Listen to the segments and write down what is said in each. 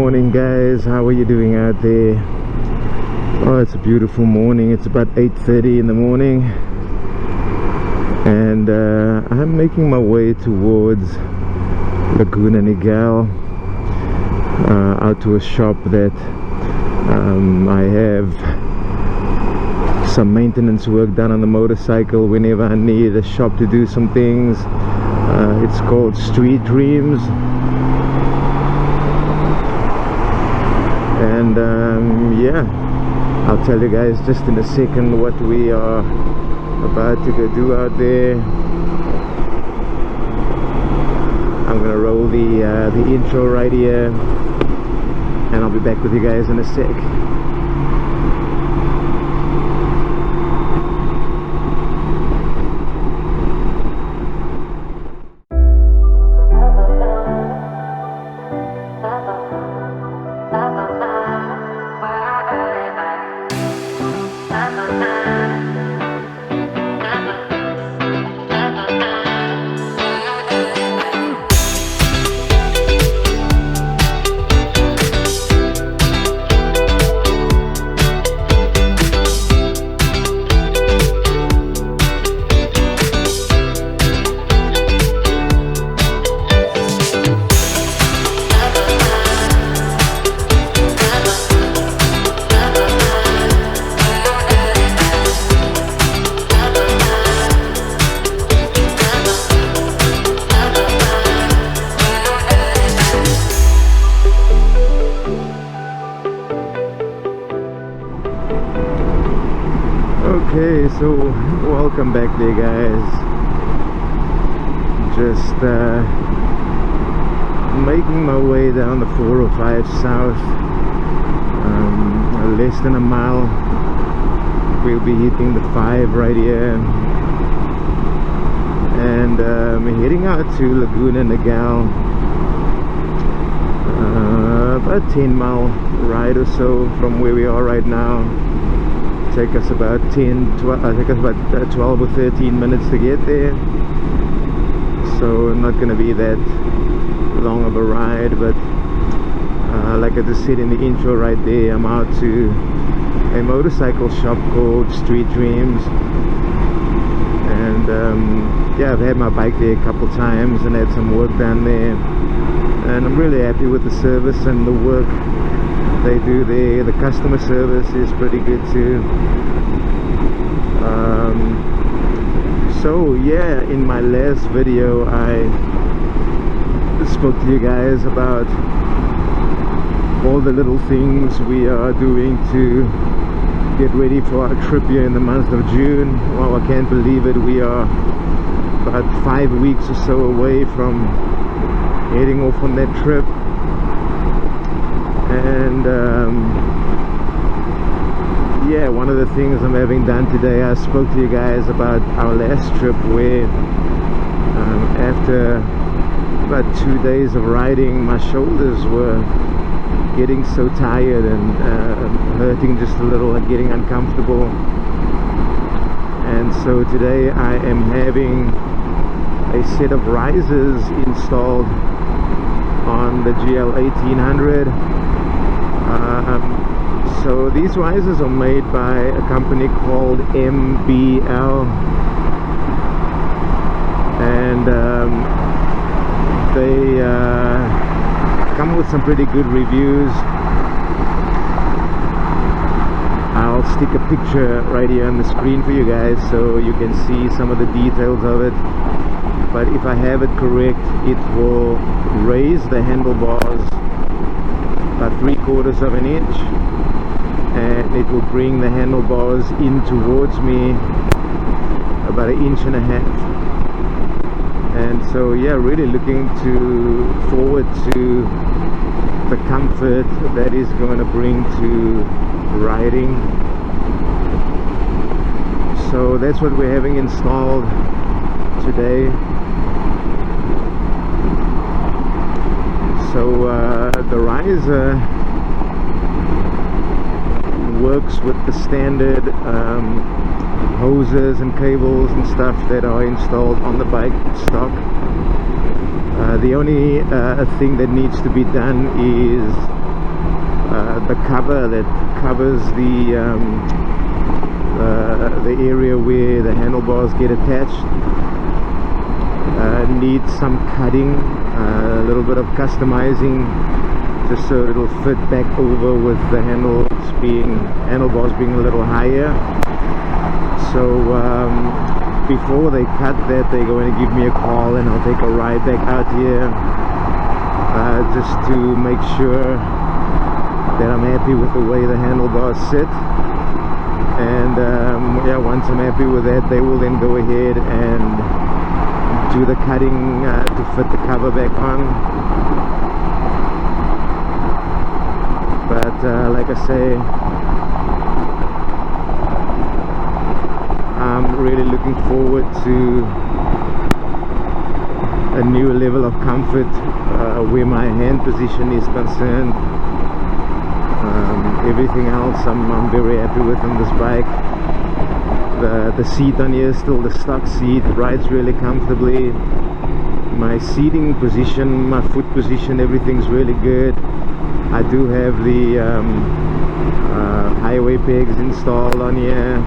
morning, guys. How are you doing out there? Oh, it's a beautiful morning. It's about 8:30 in the morning, and I'm making my way towards Laguna Niguel, out to a shop that I have some maintenance work done on the motorcycle whenever I need a shop to do some things. It's called Street Dreams, and yeah, I'll tell you guys just in a second what we are about to go do out there. I'm gonna roll the intro right here, and I'll be back with you guys in a sec. Okay, so welcome back there, guys. Just making my way down the 405 south. Less than a mile, we'll be hitting the 5 right here, and heading out to Laguna Niguel. About 10-mile ride or so from where we are right now. Take us about 12 or 13 minutes to get there, so not going to be that long of a ride. But like I just said in the intro right there, I'm out to a motorcycle shop called Street Dreams, and yeah, I've had my bike there a couple times and had some work done there, and I'm really happy with the service and the work they do there. The customer service is pretty good too. So yeah, in my last video I spoke to you guys about all the little things we are doing to get ready for our trip here in the month of June. Well, I can't believe it, we are about 5 weeks or so away from heading off on that trip. And yeah, one of the things I'm having done today, I spoke to you guys about our last trip where after about 2 days of riding, my shoulders were getting so tired and hurting just a little and getting uncomfortable. And so today I am having a set of risers installed on the GL 1800. So these risers are made by a company called MBL, and they come with some pretty good reviews. I'll stick a picture right here on the screen for you guys so you can see some of the details of it. But if I have it correct, it will raise the handlebars about 3/4 of an inch, and it will bring the handlebars in towards me about 1.5 inches. And so yeah, really looking forward to the comfort that is going to bring to riding. So that's what we're having installed today. So the riser works with the standard hoses and cables and stuff that are installed on the bike stock. The only thing that needs to be done is the cover that covers the area where the handlebars get attached needs some cutting, a little bit of customizing, just so it'll fit back over with the handlebars being a little higher. So before they cut that, they're going to give me a call and I'll take a ride back out here just to make sure that I'm happy with the way the handlebars sit. And yeah, once I'm happy with that, they will then go ahead and do the cutting to fit the cover back on. But like I say, I'm really looking forward to a new level of comfort where my hand position is concerned. Everything else I'm very happy with on this bike. The seat on here is still the stock seat, rides really comfortably. My seating position, my foot position, everything's really good. I do have the highway pegs installed on here,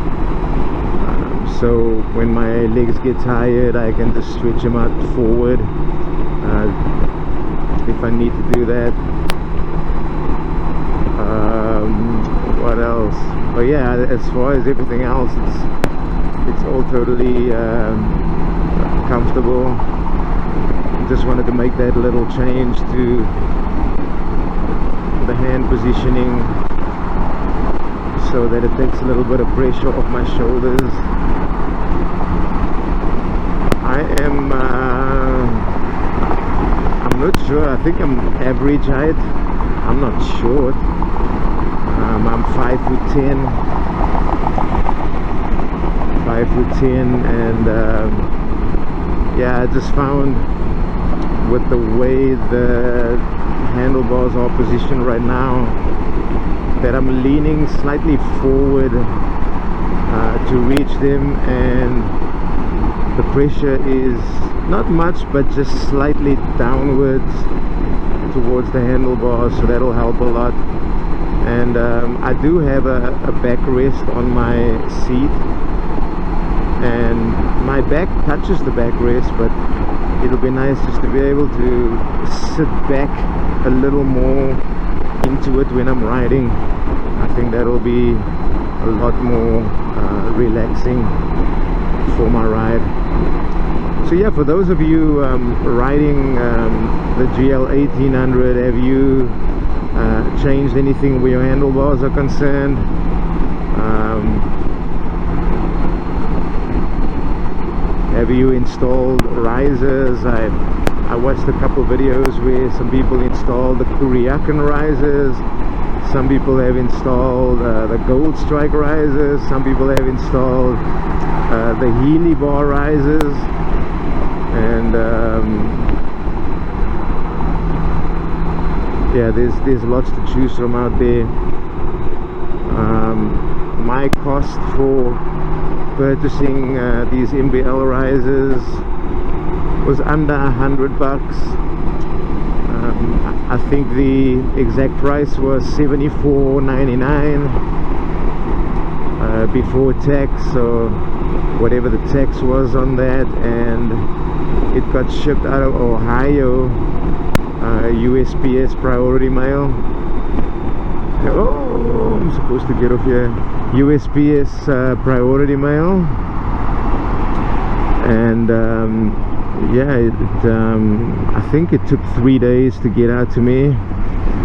so when my legs get tired I can just stretch them out forward if I need to do that. What else? But yeah, as far as everything else, it's all totally comfortable. Just wanted to make that little change to the hand positioning so that it takes a little bit of pressure off my shoulders. I'm not sure. I think I'm average height. I'm not short. I'm 5'10", and yeah, I just found with the way the handlebars are positioned right now that I'm leaning slightly forward to reach them, and the pressure is not much but just slightly downwards towards the handlebars, so that'll help a lot. And I do have a backrest on my seat, and my back touches the backrest, but it'll be nice just to be able to sit back a little more into it when I'm riding. I think that'll be a lot more relaxing for my ride. So yeah, for those of you riding the GL 1800, have you changed anything where your handlebars are concerned? Have you installed risers? I watched a couple videos where some people installed the Kuriakan risers. Some people have installed the Gold Strike risers. Some people have installed the Handlebar risers. And yeah, there's lots to choose from out there. My cost for purchasing these MBL risers was under $100. I think the exact price was $74.99 before tax, or whatever the tax was on that, and it got shipped out of Ohio, USPS priority mail. Oh, I'm supposed to get off here. USPS priority mail, and yeah, I think it took 3 days to get out to me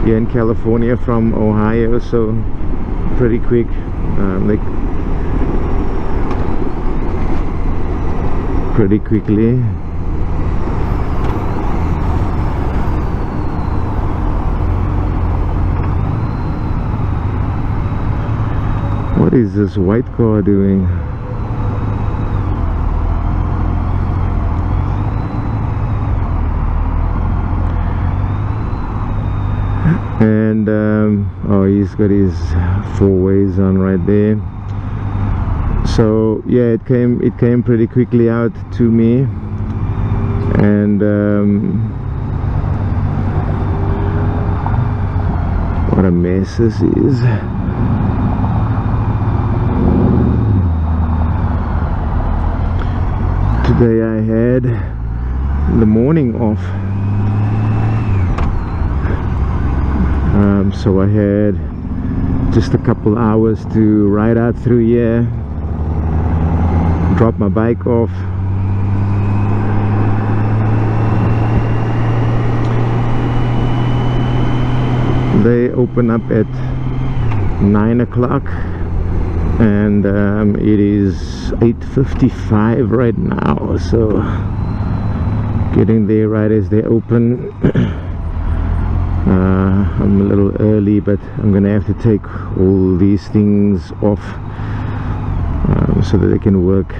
here in California from Ohio, so pretty quick. Pretty quickly. What is this white car doing? And oh, he's got his 4-ways on right there. So yeah, it came pretty quickly out to me, and What a mess this is. Today I had the morning off, so I had just a couple hours to ride out through here, drop my bike off, they open up at 9 o'clock and it is 8:55 right now, so getting there right as they open. I'm a little early, but I'm gonna have to take all these things off so that they can work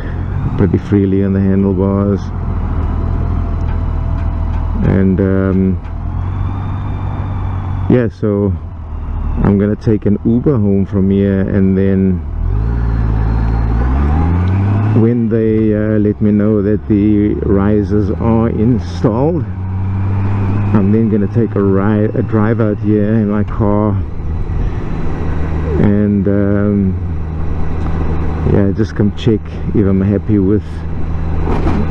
pretty freely on the handlebars. And yeah, so I'm gonna take an Uber home from here, and then when they let me know that the risers are installed, I'm then gonna take a drive out here in my car, and yeah, just come check if I'm happy with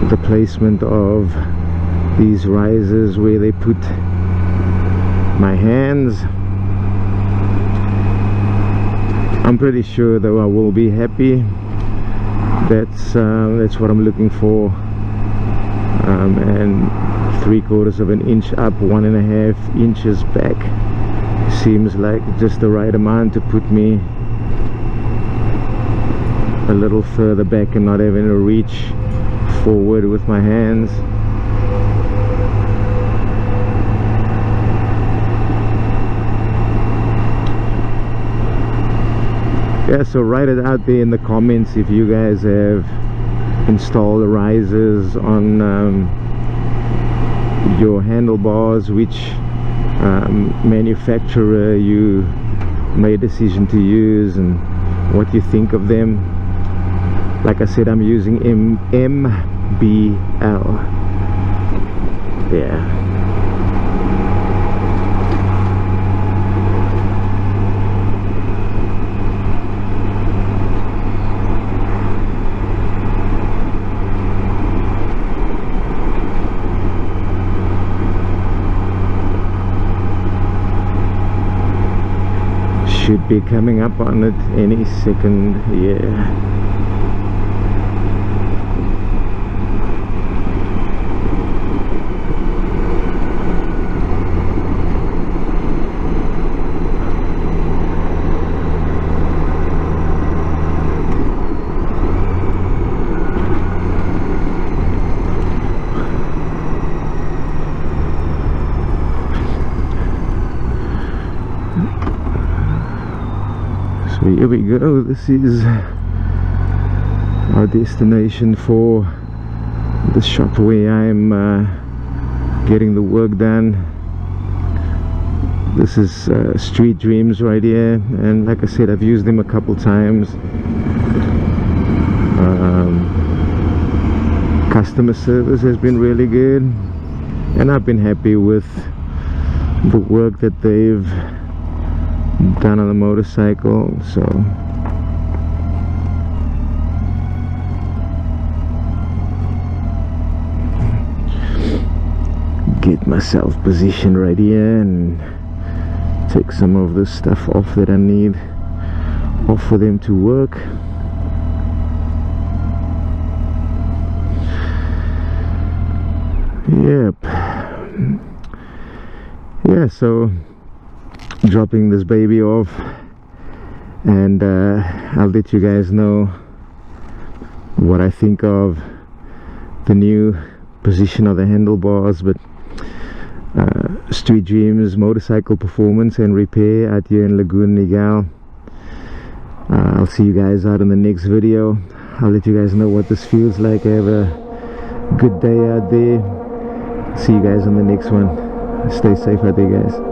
the placement of these risers, where they put my hands. I'm pretty sure though I will be happy. That's what I'm looking for. And 3/4 of an inch up, 1.5 inches back seems like just the right amount to put me a little further back and not having to reach forward with my hands. Yeah, so write it out there in the comments if you guys have installed risers on your handlebars, which manufacturer you made a decision to use, and what you think of them. Like I said, I'm using MBL. Yeah. Should be coming up on it any second. Yeah. So here we go. This is our destination for the shop where I'm getting the work done. This is Street Dreams right here, and like I said, I've used them a couple times. Customer service has been really good, and I've been happy with the work that they've done on the motorcycle. So get myself positioned right here and take some of the stuff off that I need off for them to work. Yep. Yeah, so dropping this baby off, and I'll let you guys know what I think of the new position of the handlebars. But Street Dreams Motorcycle Performance and Repair out here in Lagoon Niguel. I'll see you guys out in the next video. I'll let you guys know what this feels like. Have a good day out there. See you guys in the next one. Stay safe out there, guys.